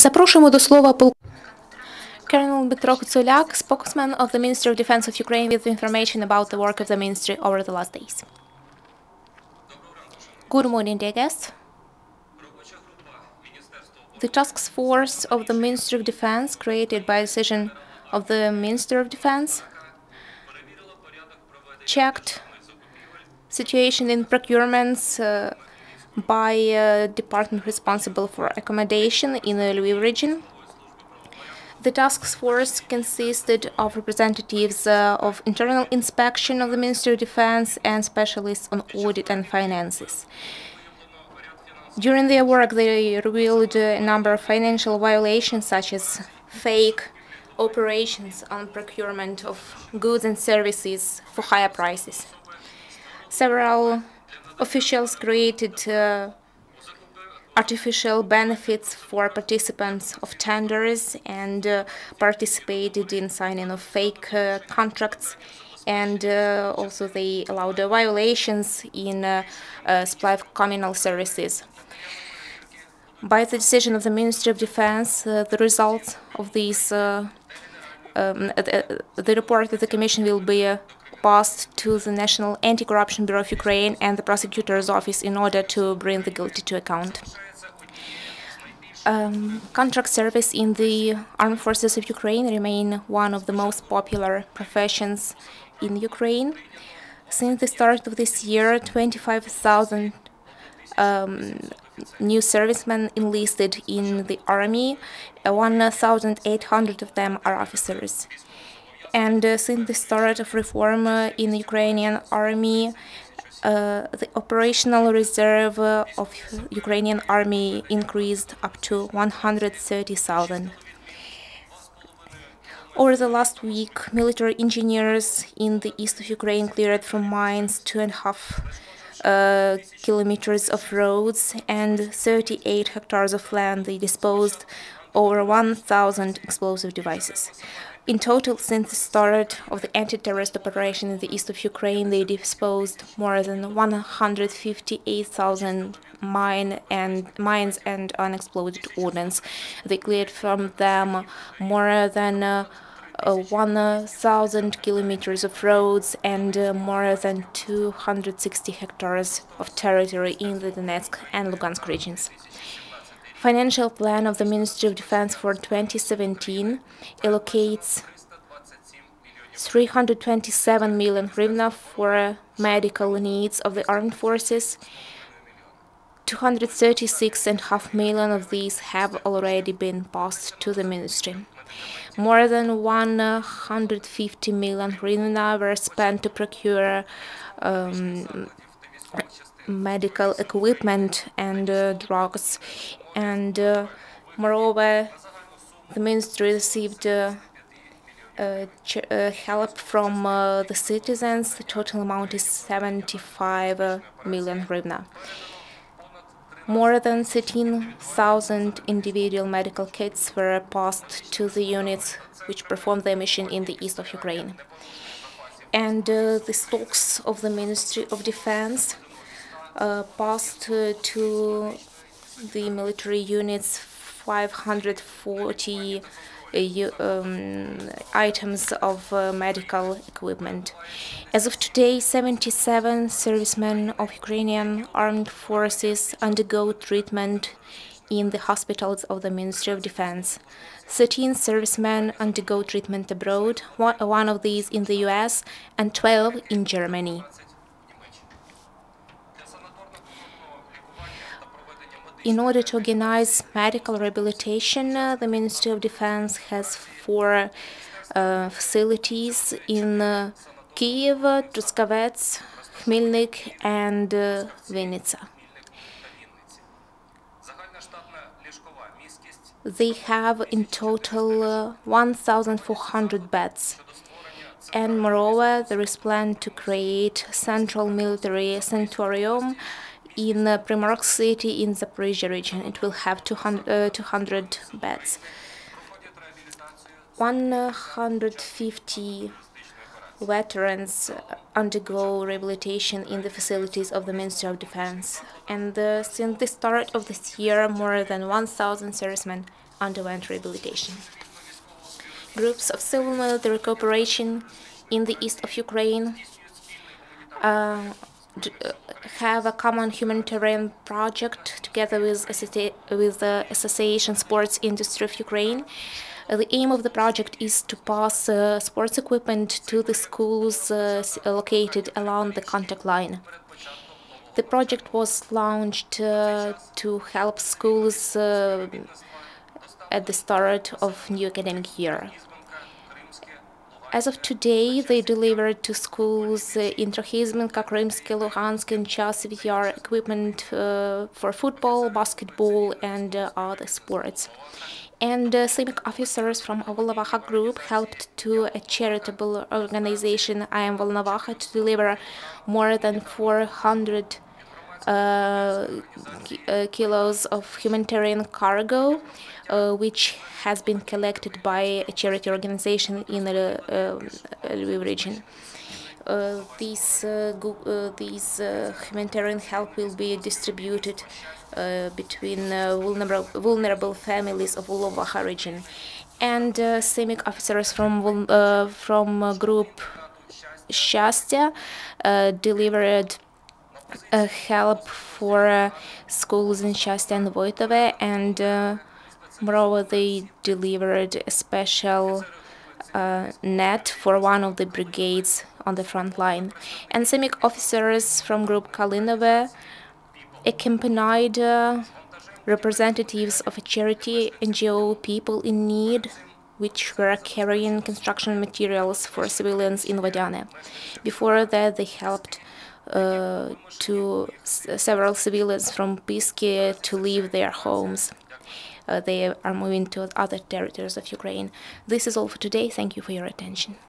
Запрошуємо до слова Colonel Dmytro Hutsulyak, spokesman of the Ministry of Defense of Ukraine, with information about the work of the ministry over the last days. Good morning, dear guests. The task force of the Ministry of Defense, created by decision of the Minister of Defense, checked situation in procurements by department responsible for accommodation in the Lviv region. The task force consisted of representatives of internal inspection of the Ministry of Defense and specialists on audit and finances. During their work, they revealed a number of financial violations, such as fake operations on procurement of goods and services for higher prices. Several officials created artificial benefits for participants of tenders and participated in signing of fake contracts, and also they allowed violations in supply of communal services. By the decision of the Ministry of Defense, the results of these, the report of the Commission will be passed to the National Anti-Corruption Bureau of Ukraine and the Prosecutor's Office in order to bring the guilty to account. Contract service in the Armed Forces of Ukraine remain one of the most popular professions in Ukraine. Since the start of this year, 25,000 new servicemen enlisted in the army. 1,800 of them are officers. And since the start of reform in the Ukrainian army, the operational reserve of Ukrainian army increased up to 130,000. Over the last week, military engineers in the east of Ukraine cleared from mines 2.5 kilometers of roads and 38 hectares of land. They disposed over 1,000 explosive devices. In total, since the start of the anti-terrorist operation in the east of Ukraine, they disposed more than 158,000 mines and unexploded ordnance. They cleared from them more than 1,000 kilometers of roads and more than 260 hectares of territory in the Donetsk and Lugansk regions. Financial plan of the Ministry of Defense for 2017 allocates 327 million hryvnia for medical needs of the armed forces. 236.5 million of these have already been passed to the ministry. More than 150 million hryvnia were spent to procure medical equipment and drugs, and moreover, the ministry received help from the citizens. The total amount is 75 million hryvnia. More than 13,000 individual medical kits were passed to the units which performed their mission in the east of Ukraine. And the stocks of the Ministry of Defense passed to the military units 540 items of medical equipment. As of today, 77 servicemen of Ukrainian armed forces undergo treatment in the hospitals of the Ministry of Defense. 13 servicemen undergo treatment abroad, one of these in the US and 12 in Germany. In order to organize medical rehabilitation, the Ministry of Defense has 4 facilities in Kyiv, Truskavets, Khmelnyk, and Vinnytsia. They have in total 1,400 beds. And moreover, there is plan to create central military sanatorium in Primorsk city in Zaporizhia region. It will have 200 beds. 150 veterans undergo rehabilitation in the facilities of the Ministry of Defense. And since the start of this year, more than 1,000 servicemen underwent rehabilitation. Groups of civil military cooperation in the east of Ukraine have a common humanitarian project together with the Association Sports Industry of Ukraine. The aim of the project is to pass sports equipment to the schools located along the contact line. The project was launched to help schools at the start of new academic year. As of today, they delivered to schools in Trochizmenka, Krymsky, Luhansk, and Chasiv Yar equipment for football, basketball, and other sports. And civic officers from our Volnovakha group helped to a charitable organization, I Am Volnovakha, to deliver more than 400 kilos of humanitarian cargo, which has been collected by a charity organization in the Lviv region. These humanitarian help will be distributed between vulnerable families of Volnovakha region. And CIMIC officers from group Shastya delivered help for schools in Shastya and Voitove, and moreover they delivered a special net for one of the brigades on the front line. And CIMIC officers from group Kalinove accompanied representatives of a charity NGO People in Need, which were carrying construction materials for civilians in Vodyane. Before that, they helped to several civilians from Pisky to leave their homes. They are moving to other territories of Ukraine. This is all for today. Thank you for your attention.